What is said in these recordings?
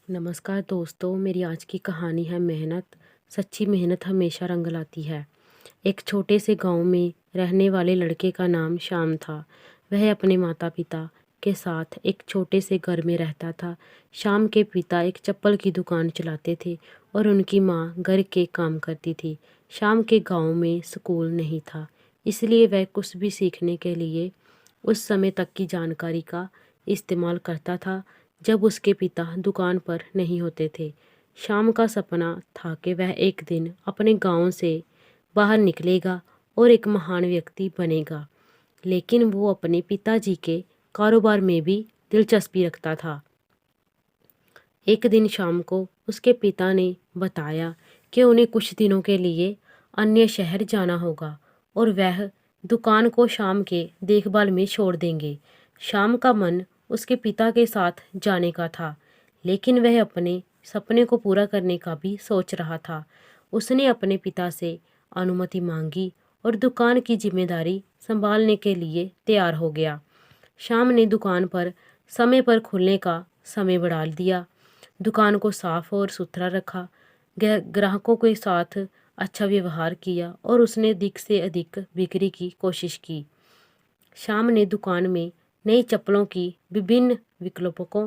नमस्कार दोस्तों, मेरी आज की कहानी है मेहनत। सच्ची मेहनत हमेशा रंग लाती है। एक छोटे से गांव में रहने वाले लड़के का नाम श्याम था। वह अपने माता पिता के साथ एक छोटे से घर में रहता था। श्याम के पिता एक चप्पल की दुकान चलाते थे और उनकी माँ घर के काम करती थी। श्याम के गांव में स्कूल नहीं था, इसलिए वह कुछ भी सीखने के लिए उस समय तक की जानकारी का इस्तेमाल करता था जब उसके पिता दुकान पर नहीं होते थे। शाम का सपना था कि वह एक दिन अपने गांव से बाहर निकलेगा और एक महान व्यक्ति बनेगा, लेकिन वो अपने पिताजी के कारोबार में भी दिलचस्पी रखता था। एक दिन शाम को उसके पिता ने बताया कि उन्हें कुछ दिनों के लिए अन्य शहर जाना होगा और वह दुकान को शाम के देखभाल में छोड़ देंगे। शाम का मन उसके पिता के साथ जाने का था, लेकिन वह अपने सपने को पूरा करने का भी सोच रहा था। उसने अपने पिता से अनुमति मांगी और दुकान की जिम्मेदारी संभालने के लिए तैयार हो गया। शाम ने दुकान पर समय पर खुलने का समय बढ़ा दिया, दुकान को साफ और सुथरा रखा, ग्राहकों के साथ अच्छा व्यवहार किया और उसने अधिक से अधिक बिक्री की कोशिश की। शाम ने दुकान में नई चप्पलों की विभिन्न विकल्पों को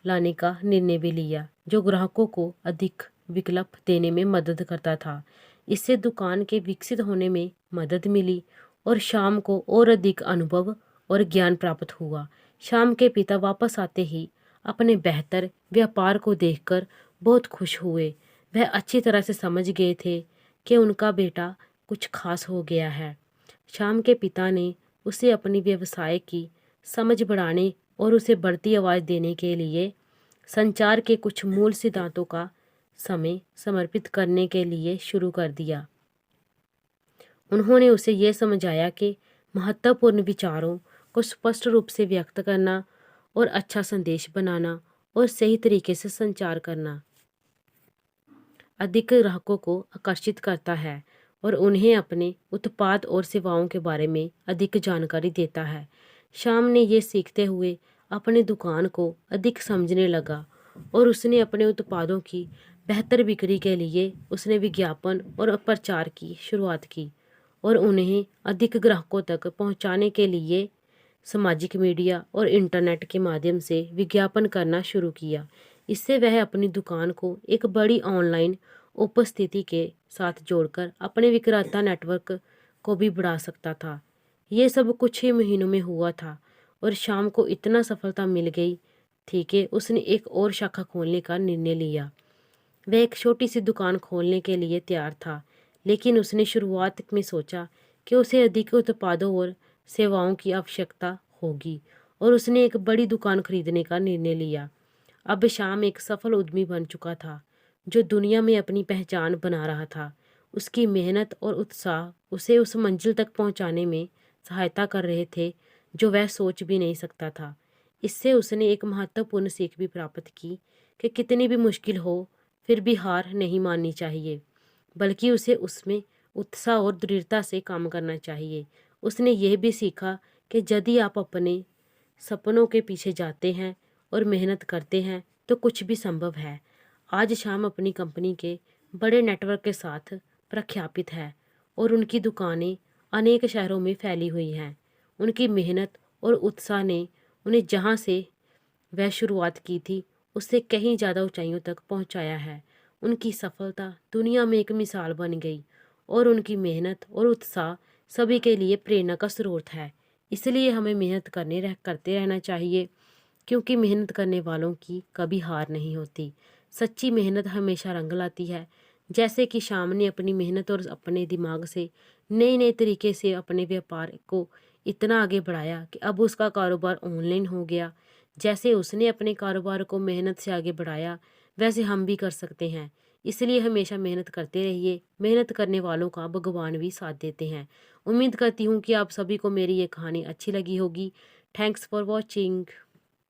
लाने का निर्णय भी लिया, जो ग्राहकों को अधिक विकल्प देने में मदद करता था। इससे दुकान के विकसित होने में मदद मिली और शाम को और अधिक अनुभव और ज्ञान प्राप्त हुआ। शाम के पिता वापस आते ही अपने बेहतर व्यापार को देखकर बहुत खुश हुए। वह अच्छी तरह से समझ गए थे कि उनका बेटा कुछ खास हो गया है। शाम के पिता ने उसे अपनी व्यवसाय की समझ बढ़ाने और उसे बढ़ती आवाज़ देने के लिए संचार के कुछ मूल सिद्धांतों का समय समर्पित करने के लिए शुरू कर दिया। उन्होंने उसे यह समझाया कि महत्वपूर्ण विचारों को स्पष्ट रूप से व्यक्त करना और अच्छा संदेश बनाना और सही तरीके से संचार करना अधिक ग्राहकों को आकर्षित करता है और उन्हें अपने उत्पाद और सेवाओं के बारे में अधिक जानकारी देता है। शाम ने ये सीखते हुए अपनी दुकान को अधिक समझने लगा और उसने अपने उत्पादों की बेहतर बिक्री के लिए उसने विज्ञापन और प्रचार की शुरुआत की और उन्हें अधिक ग्राहकों तक पहुंचाने के लिए सामाजिक मीडिया और इंटरनेट के माध्यम से विज्ञापन करना शुरू किया। इससे वह अपनी दुकान को एक बड़ी ऑनलाइन उपस्थिति के साथ जोड़कर अपने विक्रेता नेटवर्क को भी बढ़ा सकता था। ये सब कुछ ही महीनों में हुआ था और शाम को इतना सफलता मिल गई थी कि उसने एक और शाखा खोलने का निर्णय लिया। वह एक छोटी सी दुकान खोलने के लिए तैयार था, लेकिन उसने शुरुआत में सोचा कि उसे अधिक उत्पादों और सेवाओं की आवश्यकता होगी और उसने एक बड़ी दुकान खरीदने का निर्णय लिया। अब शाम एक सफल उद्यमी बन चुका था, जो दुनिया में अपनी पहचान बना रहा था। उसकी मेहनत और उत्साह उसे उस मंजिल तक पहुंचाने में सहायता कर रहे थे जो वह सोच भी नहीं सकता था। इससे उसने एक महत्वपूर्ण सीख भी प्राप्त की कि कितनी भी मुश्किल हो फिर भी हार नहीं माननी चाहिए, बल्कि उसे उसमें उत्साह और दृढ़ता से काम करना चाहिए। उसने यह भी सीखा कि यदि आप अपने सपनों के पीछे जाते हैं और मेहनत करते हैं तो कुछ भी संभव है। आज शाम अपनी कंपनी के बड़े नेटवर्क के साथ प्रख्यापित है और उनकी दुकानें अनेक शहरों में फैली हुई हैं। उनकी मेहनत और उत्साह ने उन्हें जहां से वह शुरुआत की थी उससे कहीं ज़्यादा ऊंचाइयों तक पहुंचाया है। उनकी सफलता दुनिया में एक मिसाल बन गई और उनकी मेहनत और उत्साह सभी के लिए प्रेरणा का स्रोत है। इसलिए हमें मेहनत करते रहना चाहिए, क्योंकि मेहनत करने वालों की कभी हार नहीं होती। सच्ची मेहनत हमेशा रंग लाती है। जैसे कि शाम ने अपनी मेहनत और अपने दिमाग से नए नए तरीके से अपने व्यापार को इतना आगे बढ़ाया कि अब उसका कारोबार ऑनलाइन हो गया। जैसे उसने अपने कारोबार को मेहनत से आगे बढ़ाया, वैसे हम भी कर सकते हैं। इसलिए हमेशा मेहनत करते रहिए। मेहनत करने वालों का भगवान भी साथ देते हैं। उम्मीद करती हूँ कि आप सभी को मेरी ये कहानी अच्छी लगी होगी। Thanks for watching.